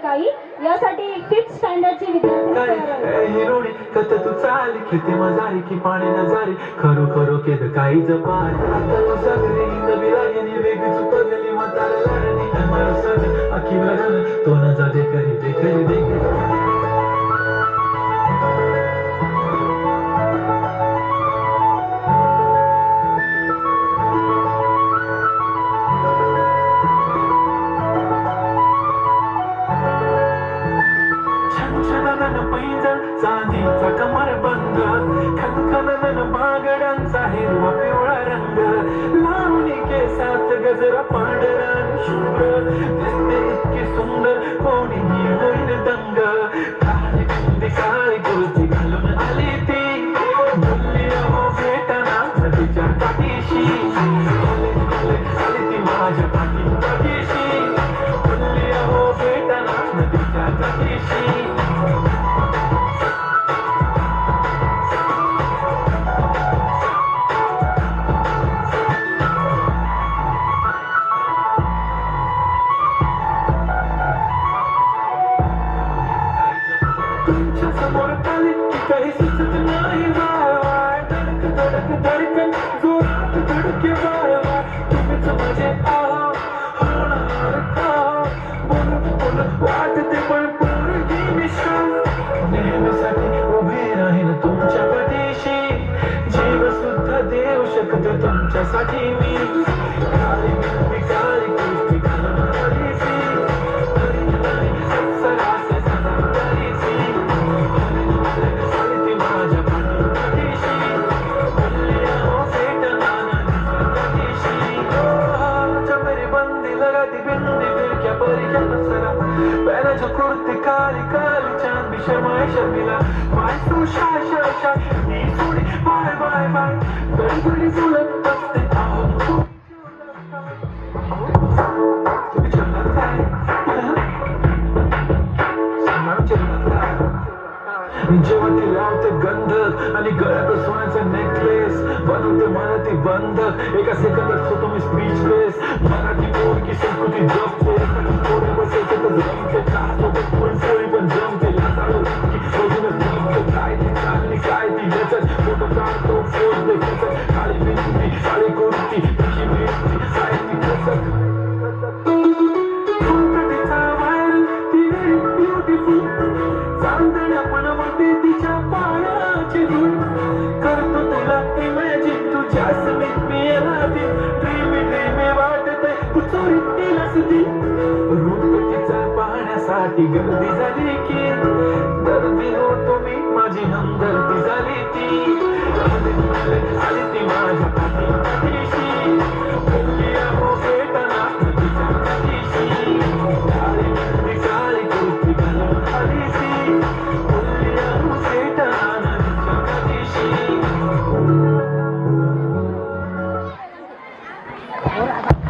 काही यासाठी 5th स्टँडर्डची विद्यार्थी हिरोणी कत तू चाली किती मजारी की पाणी नजारी खरो खरो केद काही जपाय सगळी नबिरागिनी वेगळी चुकलेली म्हातारा लाडणी मला सज अखी लगन तो न जा दे करी दे करी दे चांदीचा कमर बंद खनखनन बागडांचा हिरवा पिवळा रंग लावणी केसात गजरा पांढरा शुभ्र दिसते इतकी सुंदर कोणीही होईल दंग काळी कुंदी काळी कुर्ती घालून आली ती बोलली अहो भेटना नदीच्या काठीशी आली ती माझ्या पाठीशी बोलली अहो भेटना नदीच्या काठीशी समोर आली की काही सुचत नाही वाय धडक धडक धडकन जोरात धडके वाय तुम्हीच माझे आहो होणार का बोलत बोलत वाटते पण पोरगी मिश्रा नेहमीसाठी उभी राहीन तुमच्या पाठीशी जीव सुद्धा देऊ शकतो तुमच्यासाठी मी काळी मी काळी कुस्ती घालून आलीसी जो कुर्ती काली काली चांदी शर्माए शर्मिला माय तू शाय शाय शाय नी सोडी बाय बाय बाय बड़ी बड़ी सुलत बसते आओ तुम्ही चलत आहे सांभाळून चलत आहे जेव्हा ती लावते गंध आणि गळ्यात सोन्याचा नेकलेस बनवते मला ती बंद एका सेकंदात होतो मी स्पीचलेस मराठी पोरगी संस्कृती जपते पोरी बसायचे तर जमते कासोबत पोळी पण जमते लाताळू बघूनच जमते काय ती चालली काय ती याच्यात फोटो काढतो फोन देतो काळी बिंदी काळी कुर्ती तशी बिंदी काय ती कसक तिचा व्हायरल ती ब्युटिफुल चांदण्या पण म्हणते तिच्या पायाची धूळ करतो तुला इमॅजिन तुझ्या समीत मी येणार ड्रीमी वाटते तू चोरीत केलास ती रूप तिचा पाहण्यासाठी गर्दी झाली की दर्दी होतो मी माझी हमदर्दी झाली ती आली ती माझ्या पाठीशी बोलली अहो भेटना तिच्या पाठीशी काळी काळी कुर्ती घालून आलीसी बोलली अहो भेटना तिच्या पाठीशी